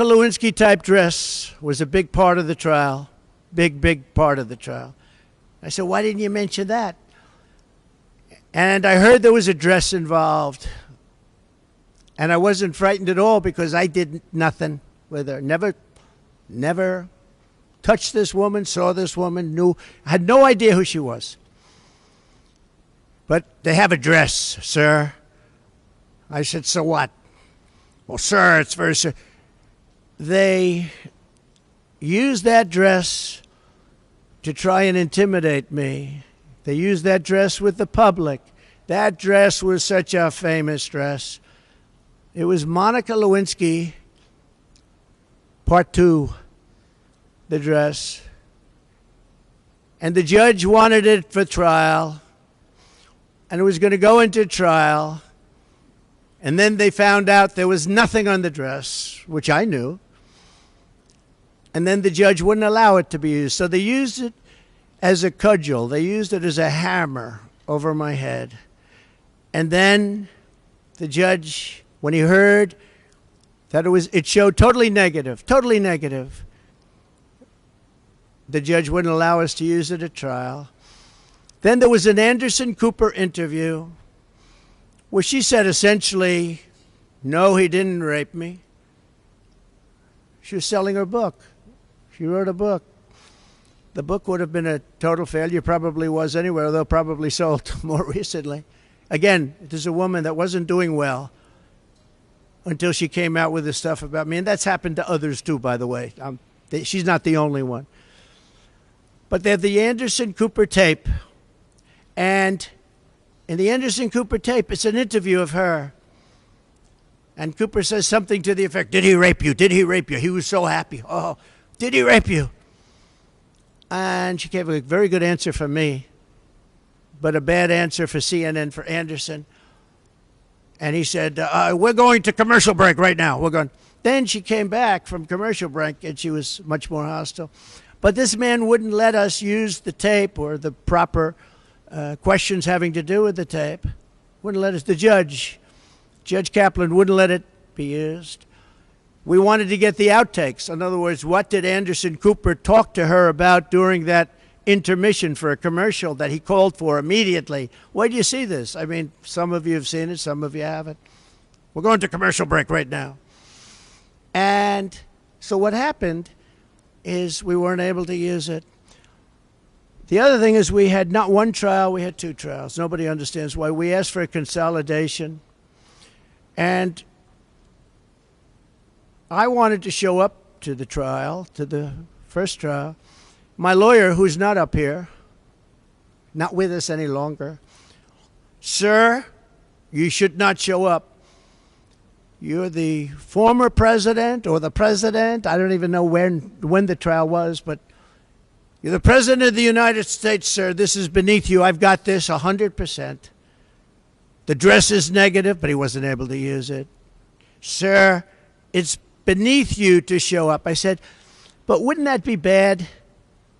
Lewinsky type dress was a big part of the trial, big part of the trial. I said, why didn't you mention that? And I heard there was a dress involved. And I wasn't frightened at all because I did nothing with her. Never touched this woman, saw this woman, had no idea who she was. But they have a dress, sir. I said, so what? Well, sir, it's very... They used that dress to try and intimidate me. They used that dress with the public. That dress was such a famous dress. It was Monica Lewinsky, Part 2, the dress. And the judge wanted it for trial. And it was going to go into trial. And then they found out there was nothing on the dress, which I knew. And then the judge wouldn't allow it to be used. So they used it as a cudgel. They used it as a hammer over my head. And then the judge, when he heard that it showed totally negative, the judge wouldn't allow us to use it at trial. Then there was an Anderson Cooper interview where she said essentially, no, he didn't rape me. She was selling her book. She wrote a book. The book would have been a total failure, probably was anyway, although probably sold more recently. Again, there's a woman that wasn't doing well until she came out with this stuff about me. And that's happened to others too, by the way. She's not the only one. But they have the Anderson Cooper tape. And in the Anderson Cooper tape, it's an interview of her. And Cooper says something to the effect, did he rape you? Did he rape you? He was so happy. Oh, did he rape you? And she gave a very good answer for me, but a bad answer for CNN, for Anderson. And he said, we're going to commercial break right now. We're going. Then she came back from commercial break, and she was much more hostile. But this man wouldn't let us use the tape or the proper questions having to do with the tape. Wouldn't let us. The Judge Kaplan wouldn't let it be used. We wanted to get the outtakes. In other words, what did Anderson Cooper talk to her about during that intermission for a commercial that he called for immediately? Where do you see this? I mean, some of you have seen it, some of you haven't. We're going to commercial break right now. And so what happened is we weren't able to use it. The other thing is we had not one trial, we had two trials. Nobody understands why. We asked for a consolidation. And I wanted to show up to the trial, to the first trial. My lawyer, who's not up here, not with us any longer, sir, you should not show up. You're the former president or the president. I don't even know when the trial was, but you're the president of the United States, sir. This is beneath you. I've got this 100%. The dress is negative, but he wasn't able to use it. Sir, it's beneath you to show up. I said, but wouldn't that be bad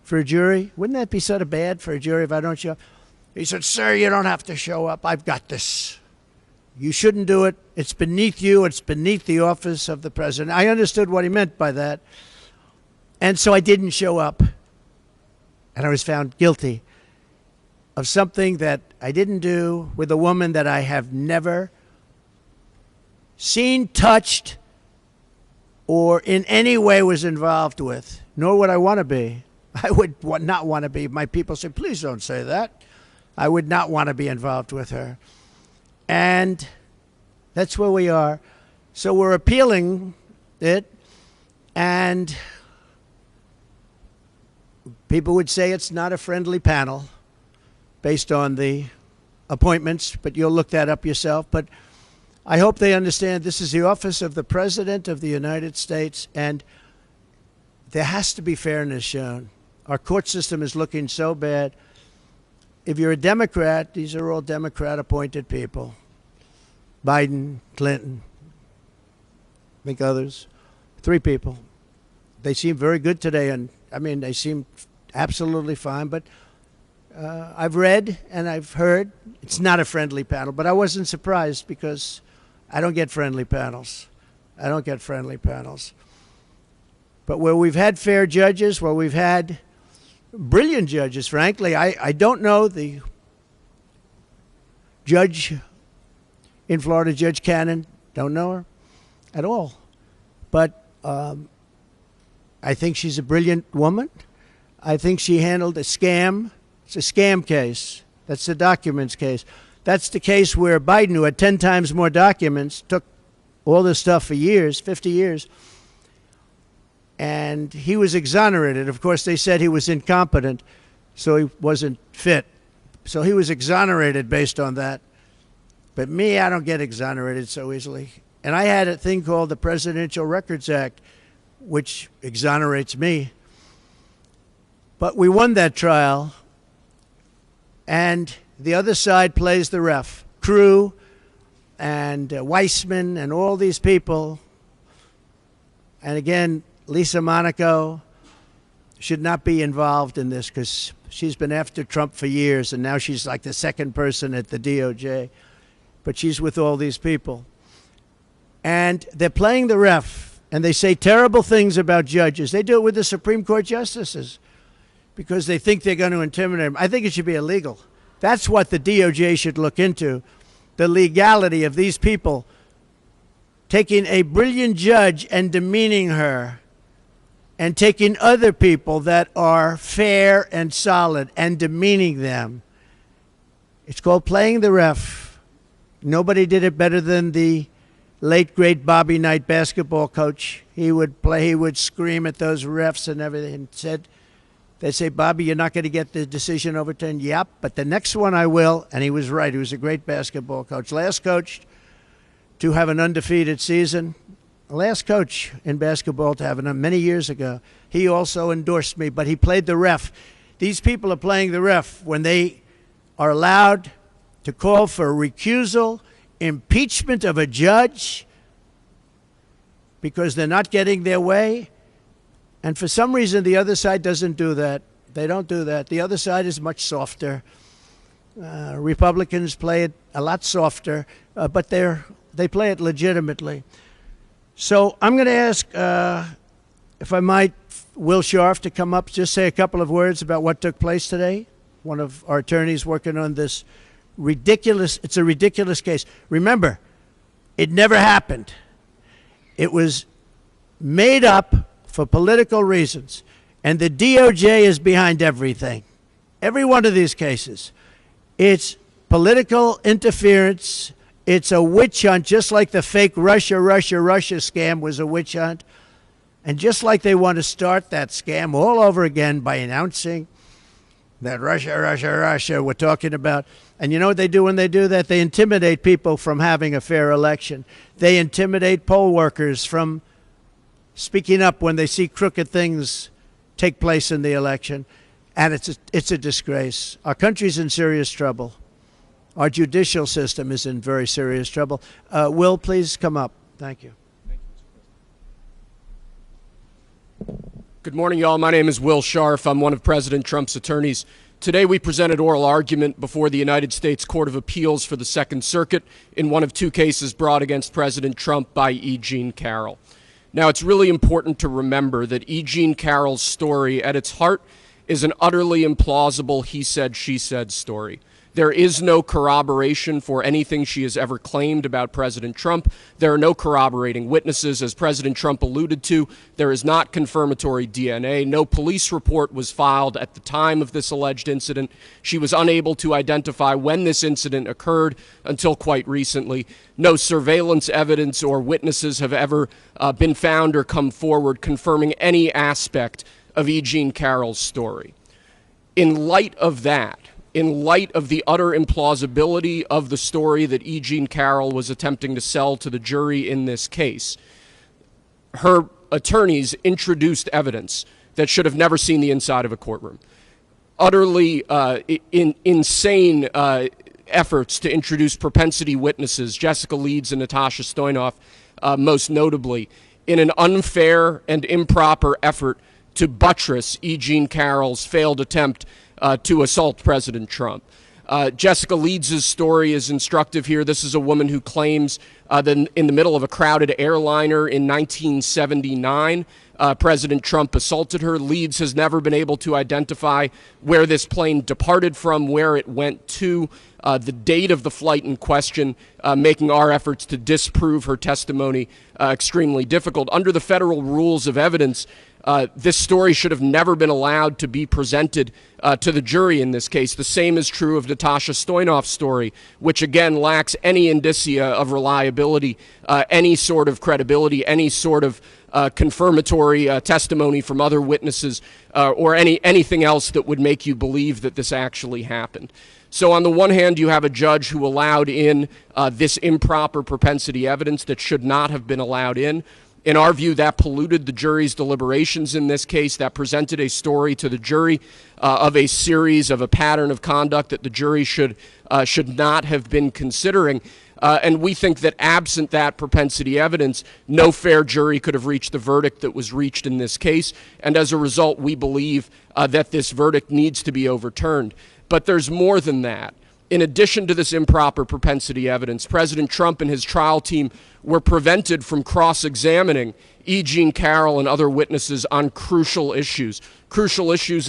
for a jury? Wouldn't that be sort of bad for a jury if I don't show up? He said, sir, you don't have to show up. I've got this. You shouldn't do it. It's beneath you. It's beneath the office of the president. I understood what he meant by that. And so I didn't show up. And I was found guilty of something that I didn't do with a woman that I have never seen, touched, or in any way was involved with, nor would I want to be. I would not want to be. My people say, please don't say that. I would not want to be involved with her. And that's where we are. So we're appealing it, and people would say it's not a friendly panel based on the appointments, but you'll look that up yourself. But I hope they understand this is the office of the President of the United States, and there has to be fairness shown. Our court system is looking so bad. If you're a Democrat, these are all Democrat-appointed people. Biden, Clinton, I think others. 3 people. They seem very good today, and I mean, they seem absolutely fine, but I've read and I've heard it's not a friendly panel, but I wasn't surprised because I don't get friendly panels. I don't get friendly panels. But where we've had fair judges, where we've had brilliant judges, frankly, I don't know the judge in Florida, Judge Cannon, don't know her at all. But I think she's a brilliant woman. I think she handled a scam. It's a scam case. That's the documents case. That's the case where Biden, who had 10 times more documents, took all this stuff for years, 50 years, and he was exonerated. Of course, they said he was incompetent, so he wasn't fit. So he was exonerated based on that. But me, I don't get exonerated so easily. And I had a thing called the Presidential Records Act, which exonerates me. But we won that trial, and the other side plays the ref. Crew and Weissman and all these people. And again, Lisa Monaco should not be involved in this because she's been after Trump for years, and now she's like the second person at the DOJ. But she's with all these people. And they're playing the ref, and they say terrible things about judges. They do it with the Supreme Court justices because they think they're going to intimidate them. I think it should be illegal. That's what the DOJ should look into, the legality of these people taking a brilliant judge and demeaning her, and taking other people that are fair and solid and demeaning them. It's called playing the ref. Nobody did it better than the late, great Bobby Knight basketball coach. He would play, he would scream at those refs and everything. They'd say, Bobby, you're not going to get the decision overturned. Yep, but the next one I will. And he was right. He was a great basketball coach. Last coach to have an undefeated season. Last coach in basketball to have it many years ago. He also endorsed me, but he played the ref. These people are playing the ref when they are allowed to call for recusal, impeachment of a judge because they're not getting their way. And for some reason, the other side doesn't do that. They don't do that. The other side is much softer. Republicans play it a lot softer, but they play it legitimately. So I'm going to ask, if I might, Will Scharf to come up, just say a couple of words about what took place today. One of our attorneys working on this it's a ridiculous case. Remember, it never happened. It was made up for political reasons. And the DOJ is behind everything. Every one of these cases. It's political interference. It's a witch hunt, just like the fake Russia scam was a witch hunt. And just like they want to start that scam all over again by announcing that Russia we're talking about. And you know what they do when they do that? They intimidate people from having a fair election. They intimidate poll workers from speaking up when they see crooked things take place in the election. And it's a disgrace. Our country's in serious trouble. Our judicial system is in very serious trouble. Will, please come up. Thank you. Good morning, y'all. My name is Will Scharf. I'm one of President Trump's attorneys. Today we presented oral argument before the United States Court of Appeals for the Second Circuit in one of two cases brought against President Trump by E. Jean Carroll. Now, it's really important to remember that E. Jean Carroll's story at its heart is an utterly implausible he said, she said story. There is no corroboration for anything she has ever claimed about President Trump. There are no corroborating witnesses. As President Trump alluded to, there is not confirmatory DNA. No police report was filed at the time of this alleged incident. She was unable to identify when this incident occurred until quite recently. No surveillance evidence or witnesses have ever been found or come forward confirming any aspect of E. Jean Carroll's story. In light of that, in light of the utter implausibility of the story that E. Jean Carroll was attempting to sell to the jury in this case, her attorneys introduced evidence that should have never seen the inside of a courtroom. Utterly insane efforts to introduce propensity witnesses, Jessica Leeds and Natasha Stoynoff, most notably, in an unfair and improper effort to buttress E. Jean Carroll's failed attempt to assault President Trump. Jessica Leeds' story is instructive here. This is a woman who claims that in the middle of a crowded airliner in 1979, President Trump assaulted her. Leeds has never been able to identify where this plane departed from, where it went to, the date of the flight in question, making our efforts to disprove her testimony extremely difficult. Under the federal rules of evidence, this story should have never been allowed to be presented to the jury in this case. The same is true of Natasha Stoynoff's story, which again lacks any indicia of reliability, any sort of credibility, any sort of confirmatory testimony from other witnesses, or anything else that would make you believe that this actually happened. So on the one hand, you have a judge who allowed in this improper propensity evidence that should not have been allowed in. In our view, that polluted the jury's deliberations in this case. That presented a story to the jury of a series of a pattern of conduct that the jury should not have been considering. And we think that absent that propensity evidence, no fair jury could have reached the verdict that was reached in this case. And as a result, we believe that this verdict needs to be overturned. But there's more than that. In addition to this improper propensity evidence, President Trump and his trial team were prevented from cross-examining E. Jean Carroll and other witnesses on crucial issues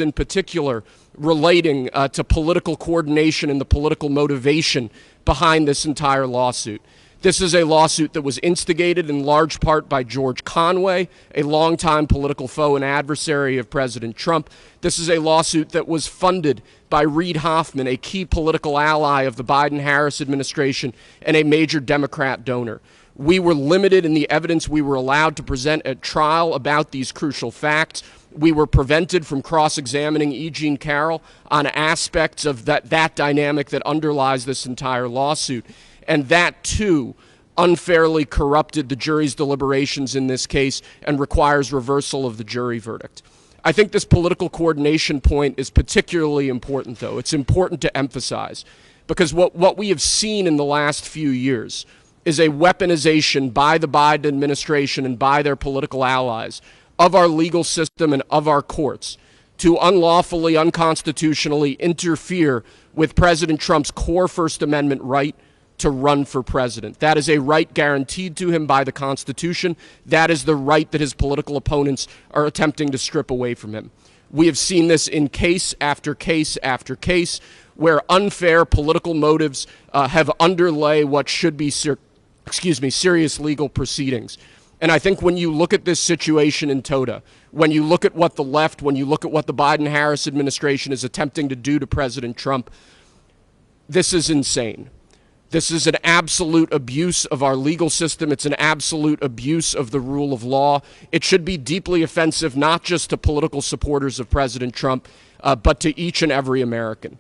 in particular relating to political coordination and the political motivation behind this entire lawsuit. This is a lawsuit that was instigated in large part by George Conway, a longtime political foe and adversary of President Trump. This is a lawsuit that was funded by Reid Hoffman, a key political ally of the Biden-Harris administration and a major Democrat donor. We were limited in the evidence we were allowed to present at trial about these crucial facts. We were prevented from cross-examining E. Jean Carroll on aspects of that dynamic that underlies this entire lawsuit. And that, too, unfairly corrupted the jury's deliberations in this case and requires reversal of the jury verdict. I think this political coordination point is particularly important, though. It's important to emphasize, because what we have seen in the last few years is a weaponization by the Biden administration and by their political allies of our legal system and of our courts to unlawfully, unconstitutionally interfere with President Trump's core First Amendment right to run for president. That is a right guaranteed to him by the Constitution. That is the right that his political opponents are attempting to strip away from him. We have seen this in case after case after case where unfair political motives have underlay what should be serious legal proceedings. And I think when you look at this situation in toto, when you look at what the left, when you look at what the Biden-Harris administration is attempting to do to President Trump, this is insane. This is an absolute abuse of our legal system. It's an absolute abuse of the rule of law. It should be deeply offensive, not just to political supporters of President Trump, but to each and every American.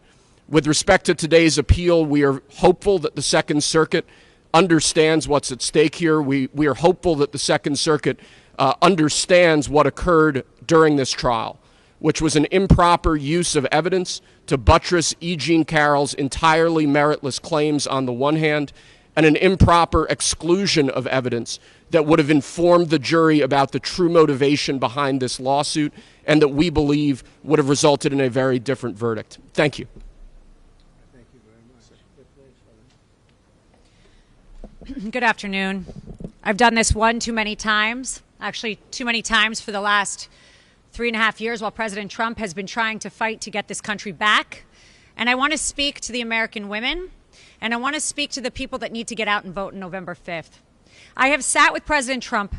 With respect to today's appeal, we are hopeful that the Second Circuit understands what's at stake here. We are hopeful that the Second Circuit understands what occurred during this trial, which was an improper use of evidence to buttress E. Jean Carroll's entirely meritless claims on the one hand, and an improper exclusion of evidence that would have informed the jury about the true motivation behind this lawsuit and that we believe would have resulted in a very different verdict. Thank you. Thank you very much. Good afternoon. I've done this one too many times, actually too many times for the last 3.5 years while President Trump has been trying to fight to get this country back. And I want to speak to the American women, and I want to speak to the people that need to get out and vote on November 5th. I have sat with President Trump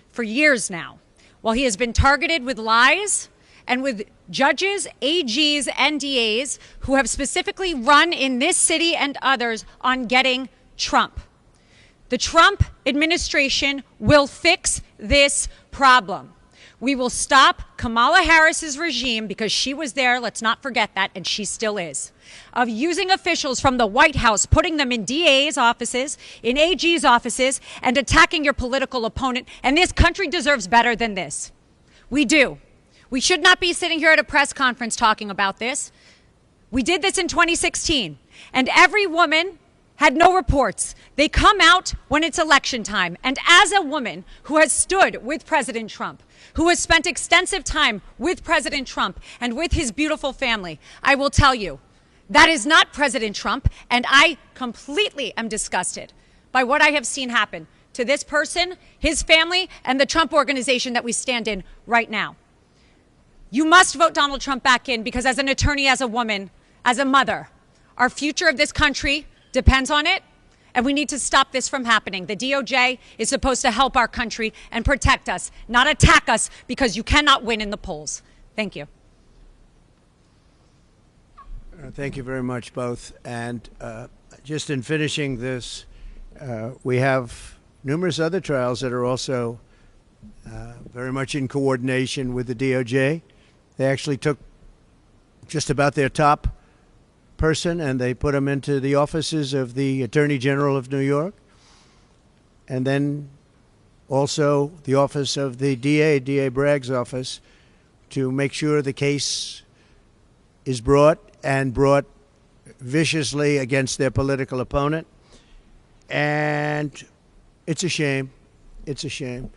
for years now while he has been targeted with lies and with judges, AGs, and DAs who have specifically run in this city and others on getting Trump. The Trump administration will fix this problem. We will stop Kamala Harris's regime, because she was there, let's not forget that, and she still is, of using officials from the White House, putting them in DA's offices, in AG's offices, and attacking your political opponent. And this country deserves better than this. We do. We should not be sitting here at a press conference talking about this. We did this in 2016, and every woman had no reports. They come out when it's election time. And as a woman who has stood with President Trump, who has spent extensive time with President Trump and with his beautiful family, I will tell you, That is not President Trump, and I completely am disgusted by what I have seen happen to this person, his family, and the Trump organization that we stand in right now. You must vote Donald Trump back in because as an attorney, as a woman, as a mother, our future of this country depends on it, and we need to stop this from happening. The DOJ is supposed to help our country and protect us, not attack us because you cannot win in the polls. Thank you. Thank you very much, both. And just in finishing this, we have numerous other trials that are also very much in coordination with the DOJ. They actually took just about their top person and they put him into the offices of the Attorney General of New York, and then also the office of the DA Bragg's office, to make sure the case is brought viciously against their political opponent. And it's a shame. It's a shame.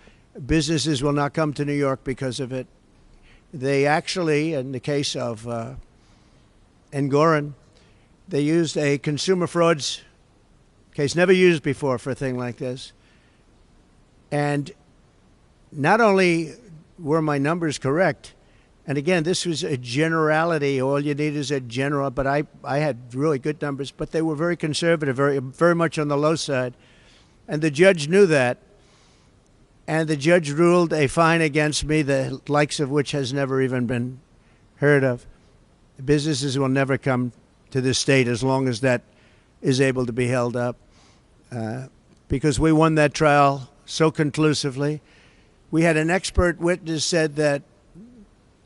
Businesses will not come to New York because of it. They actually, in the case of Engoron, they used a consumer frauds case, never used before for a thing like this. And not only were my numbers correct, and again, this was a generality. All you need is a general, but I had really good numbers, but they were very conservative, very much on the low side. And the judge knew that. And the judge ruled a fine against me, the likes of which has never even been heard of. Businesses will never come to this state as long as that is able to be held up, because we won that trial so conclusively. We had an expert witness said that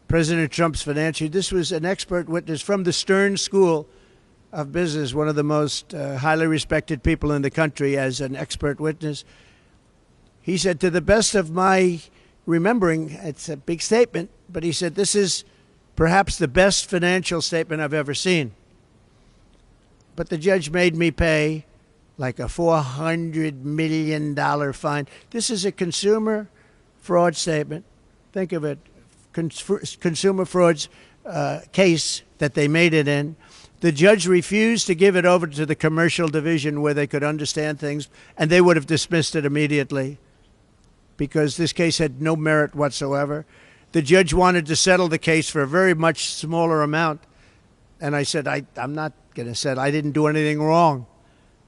President Trump's financial, this was an expert witness from the Stern School of Business, one of the most highly respected people in the country, as an expert witness. He said, to the best of my remembering, it's a big statement, but he said, this is perhaps the best financial statement I've ever seen. But the judge made me pay like a $400 million fine. This is a consumer fraud statement. Think of it. Consumer frauds case that they made it in. The judge refused to give it over to the commercial division where they could understand things, and they would have dismissed it immediately because this case had no merit whatsoever. The judge wanted to settle the case for a very much smaller amount, and I said, I'm not going to settle. I didn't do anything wrong.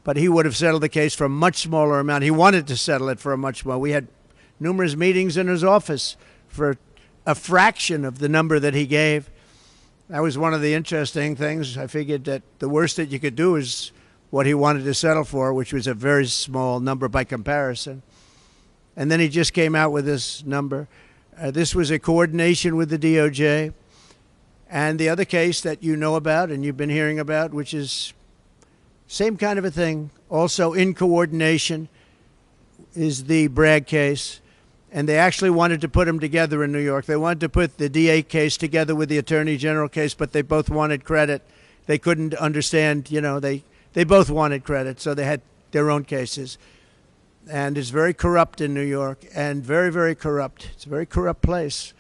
But he would have settled the case for a much smaller amount. He wanted to settle it for a much more. We had numerous meetings in his office for a fraction of the number that he gave. That was one of the interesting things. I figured that the worst that you could do is what he wanted to settle for, which was a very small number by comparison. And then he just came out with this number. This was a coordination with the DOJ. And the other case that you know about and you've been hearing about, which is same kind of a thing, also in coordination, is the Bragg case. And they actually wanted to put them together in New York. They wanted to put the DA case together with the Attorney General case, but they both wanted credit. They couldn't understand, they both wanted credit, so they had their own cases. And it's very corrupt in New York, and very, very corrupt. It's a very corrupt place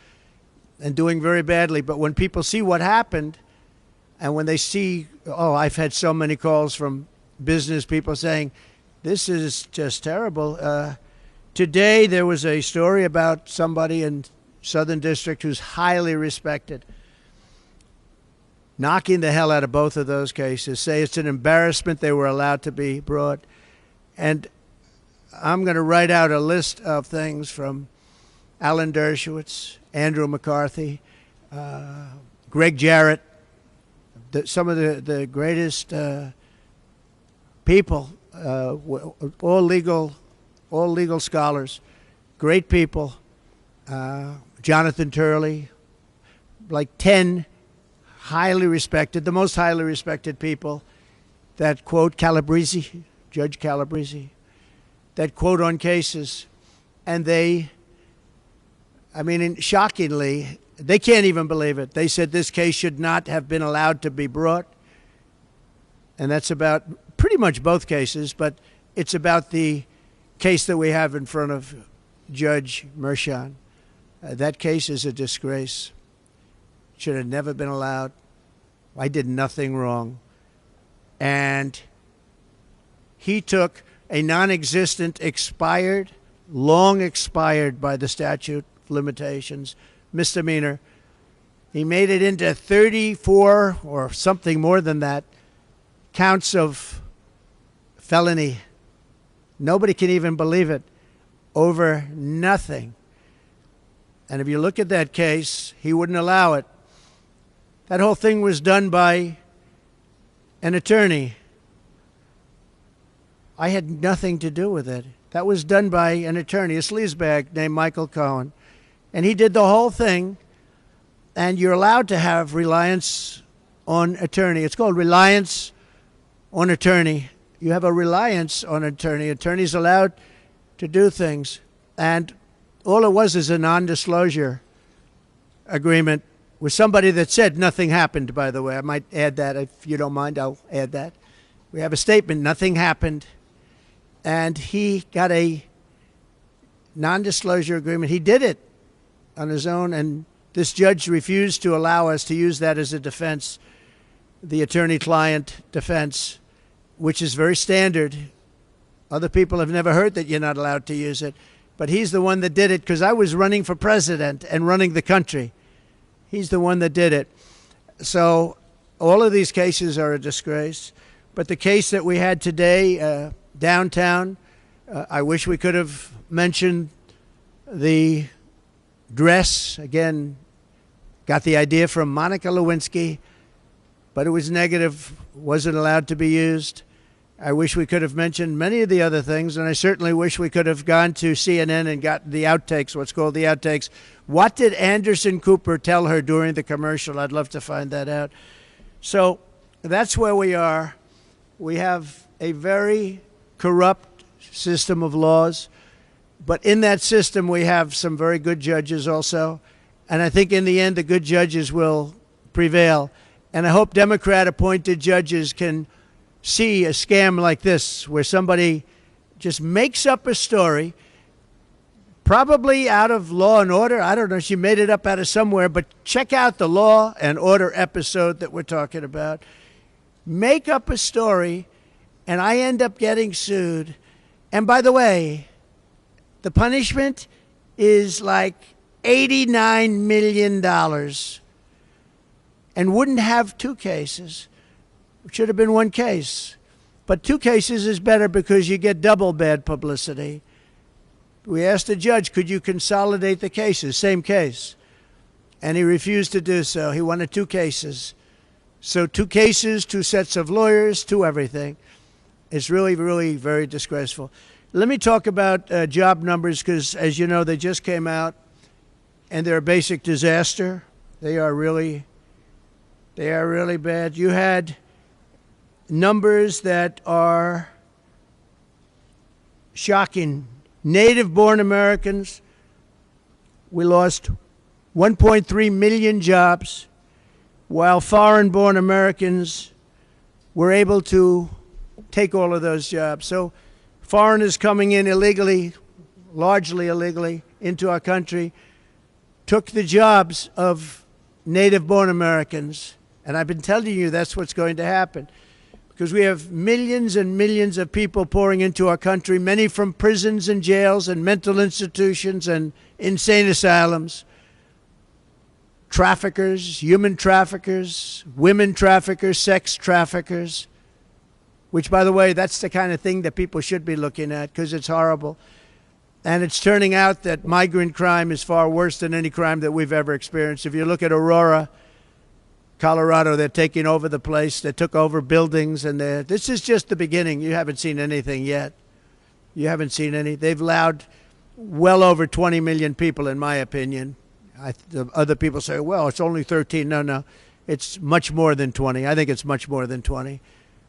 and doing very badly. But when people see what happened, and when they see, I've had so many calls from business people saying, this is just terrible. Today, there was a story about somebody in Southern District who's highly respected, knocking the hell out of both of those cases, say it's an embarrassment they were allowed to be brought. And I'm going to write out a list of things from Alan Dershowitz, Andrew McCarthy, Greg Jarrett, some of the greatest people, all legal scholars, great people, Jonathan Turley, like 10 highly respected, the most highly respected people that quote Calabrese, Judge Calabrese, that quote on cases, and they, shockingly, they can't even believe it. They said this case should not have been allowed to be brought, and that's about pretty much both cases, but it's about the case that we have in front of Judge Mershon. That case is a disgrace. Should have never been allowed. I did nothing wrong. And he took a non-existent, expired, long expired by the statute of limitations, misdemeanor. He made it into 34 or something more than that counts of felony. Nobody can even believe it. Over nothing. And if you look at that case, he wouldn't allow it. That whole thing was done by an attorney. I had nothing to do with it. That was done by an attorney, a sleazebag named Michael Cohen. And he did the whole thing. And you're allowed to have reliance on attorney. It's called reliance on attorney. You have a reliance on attorney. Attorney's allowed to do things. And all it was is a non-disclosure agreement with somebody that said nothing happened, by the way. I might add that. If you don't mind, I'll add that. We have a statement, nothing happened. And he got a non-disclosure agreement. He did it on his own, and this judge refused to allow us to use that as a defense, the attorney-client defense, which is very standard. Other people have never heard that you're not allowed to use it. But he's the one that did it because I was running for president and running the country. He's the one that did it. So all of these cases are a disgrace. But the case that we had today downtown, I wish we could have mentioned the dress. Again, got the idea from Monica Lewinsky, but it was negative, wasn't allowed to be used. I wish we could have mentioned many of the other things, and I certainly wish we could have gone to CNN and got the outtakes, what's called the outtakes. What did Anderson Cooper tell her during the commercial? I'd love to find that out. So that's where we are. We have a very corrupt system of laws, but in that system we have some very good judges also, and I think in the end the good judges will prevail. And I hope Democrat-appointed judges can see a scam like this where somebody just makes up a story, probably out of Law and Order. I don't know, she made it up out of somewhere, but check out the Law and Order episode that we're talking about. Make up a story, and I end up getting sued. And by the way, the punishment is like $89 million and wouldn't have two cases. It should have been one case. But two cases is better because you get double bad publicity. We asked the judge, could you consolidate the cases, same case? And he refused to do so. He wanted two cases. So two cases, two sets of lawyers, two everything. It's really, really very disgraceful. Let me talk about job numbers because, as you know, they just came out, and they're a basic disaster. They are really bad. You had numbers that are shocking. Native-born Americans, we lost 1.3 million jobs, while foreign-born Americans were able to take all of those jobs. So foreigners coming in illegally, largely illegally, into our country, took the jobs of native-born Americans. And I've been telling you that's what's going to happen, because we have millions and millions of people pouring into our country, many from prisons and jails and mental institutions and insane asylums. Traffickers, human traffickers, women traffickers, sex traffickers, which, by the way, that's the kind of thing that people should be looking at because it's horrible. And it's turning out that migrant crime is far worse than any crime that we've ever experienced. If you look at Aurora, Colorado, they're taking over the place. They took over buildings, and this is just the beginning. You haven't seen anything yet. You haven't seen any. They've allowed well over 20 million people, in my opinion. The other people say, well, it's only 13. No. It's much more than 20. I think it's much more than 20.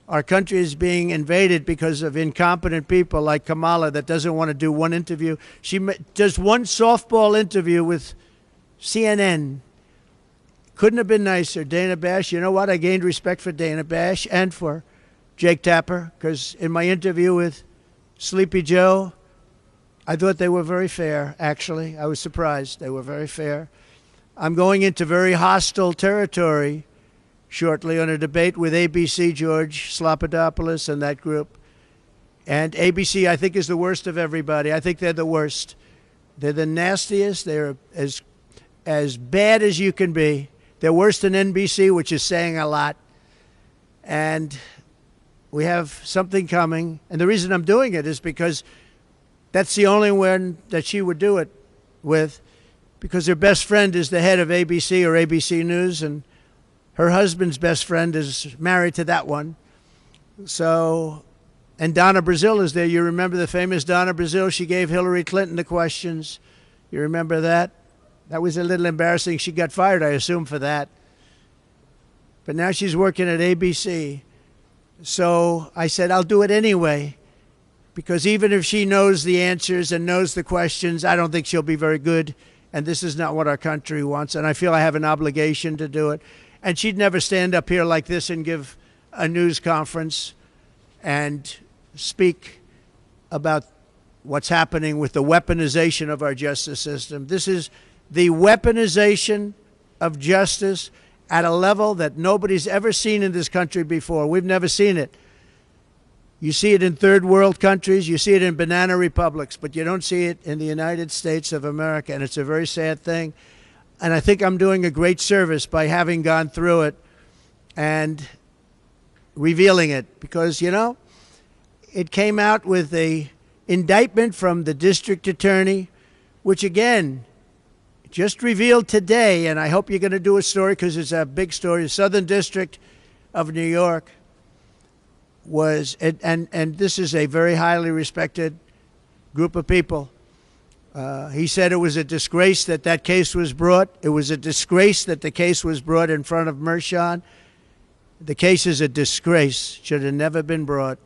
Our country is being invaded because of incompetent people like Kamala that doesn't want to do one interview. She does one softball interview with CNN. Couldn't have been nicer. Dana Bash, you know what? I gained respect for Dana Bash and for Jake Tapper, because in my interview with Sleepy Joe, I thought they were very fair, actually. I was surprised. They were very fair. I'm going into very hostile territory shortly on a debate with ABC, George Slopadopoulos and that group. And ABC, I think, is the worst of everybody. I think they're the worst. They're the nastiest. They're as bad as you can be. They're worse than NBC, which is saying a lot. And we have something coming. And the reason I'm doing it is because that's the only one that she would do it with, because her best friend is the head of ABC or ABC News, and her husband's best friend is married to that one. So, and Donna Brazile is there. You remember the famous Donna Brazile? She gave Hillary Clinton the questions. You remember that? That was a little embarrassing. She got fired, I assume, for that. But now she's working at ABC. So I said, I'll do it anyway, because even if she knows the answers and knows the questions, I don't think she'll be very good. And this is not what our country wants. And I feel I have an obligation to do it. And she'd never stand up here like this and give a news conference and speak about what's happening with the weaponization of our justice system. This is the weaponization of justice at a level that nobody's ever seen in this country before. We've never seen it. You see it in third world countries, you see it in banana republics, but you don't see it in the United States of America, and it's a very sad thing. And I think I'm doing a great service by having gone through it and revealing it, because, you know, it came out with a indictment from the district attorney, which, again, just revealed today, and I hope you're going to do a story because it's a big story. The Southern District of New York was, and this is a very highly respected group of people. He said it was a disgrace that that case was brought. It was a disgrace that the case was brought in front of Mershon. The case is a disgrace. Should have never been brought.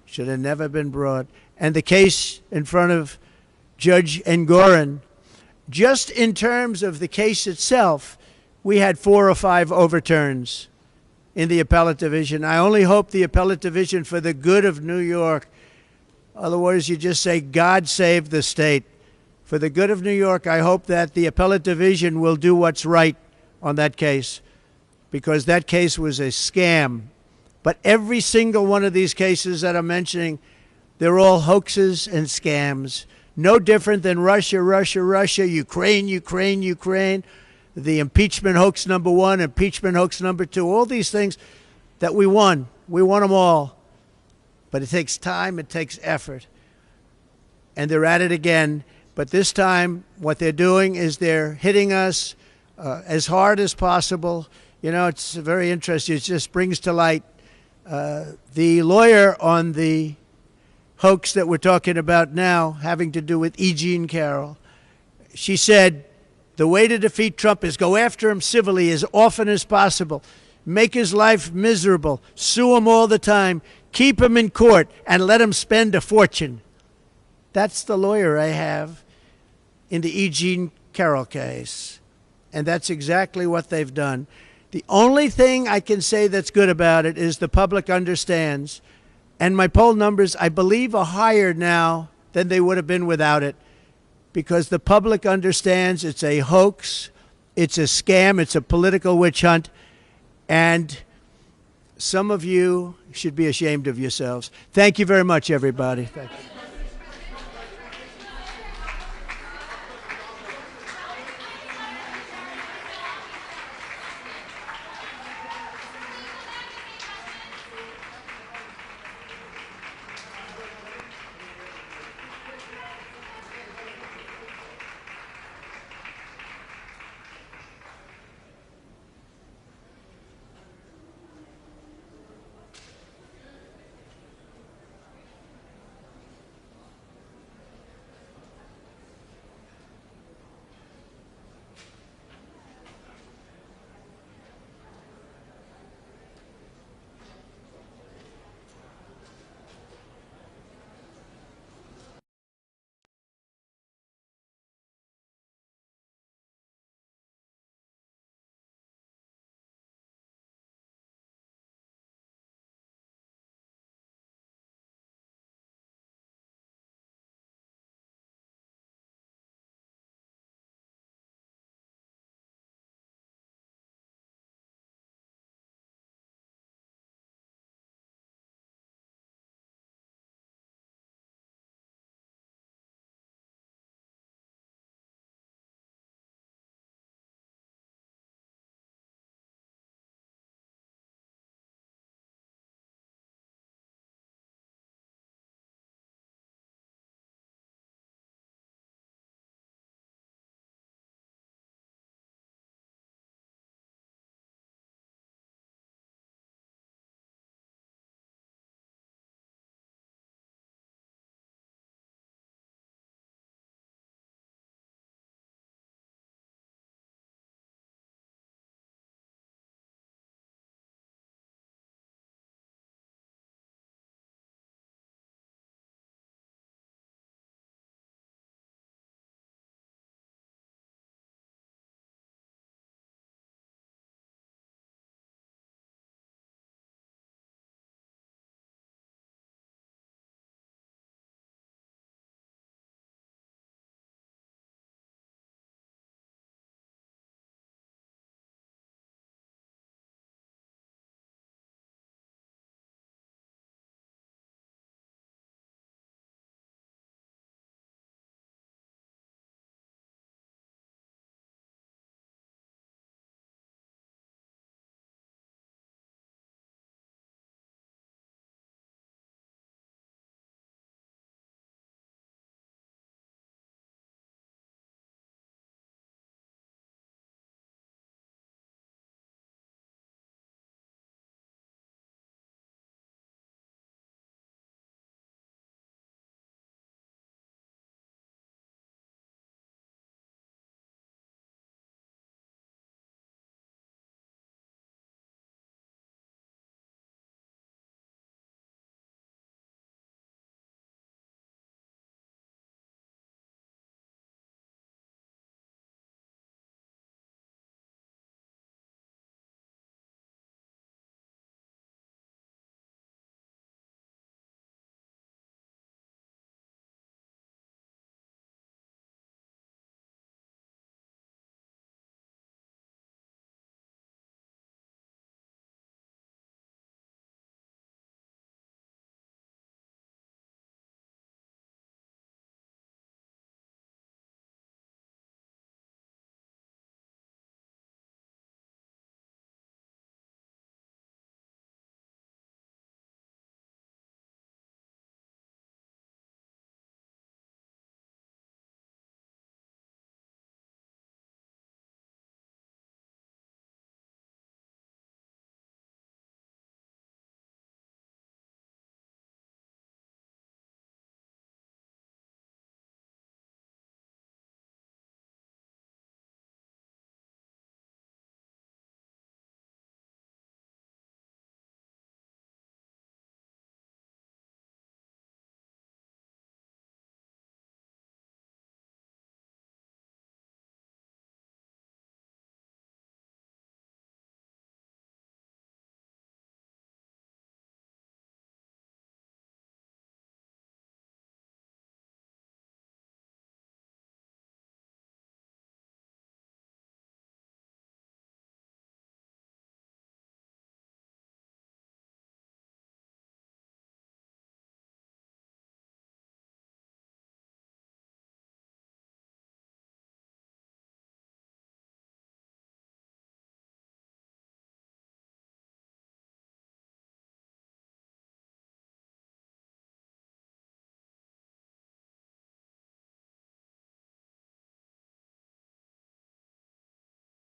Should have never been brought. And the case in front of Judge Engoron, just in terms of the case itself, we had 4 or 5 overturns in the appellate division. I only hope the appellate division, for the good of New York, otherwise you just say, God save the state. For the good of New York, I hope that the appellate division will do what's right on that case, because that case was a scam. But every single one of these cases that I'm mentioning, they're all hoaxes and scams. No different than Russia, Russia, Russia, Ukraine, Ukraine, Ukraine, the impeachment hoax number 1, impeachment hoax number 2, all these things that we won. We won them all. But it takes time, it takes effort. And they're at it again. But this time, what they're doing is they're hitting us as hard as possible. You know, it's very interesting. It just brings to light the lawyer on the hoax that we're talking about now, having to do with E. Jean Carroll. She said, the way to defeat Trump is go after him civilly as often as possible, make his life miserable, sue him all the time, keep him in court, and let him spend a fortune. That's the lawyer I have in the E. Jean Carroll case. And that's exactly what they've done. The only thing I can say that's good about it is the public understands. And my poll numbers, I believe, are higher now than they would have been without it, because the public understands it's a hoax, it's a scam, it's a political witch hunt, and some of you should be ashamed of yourselves. Thank you very much, everybody. Thank you.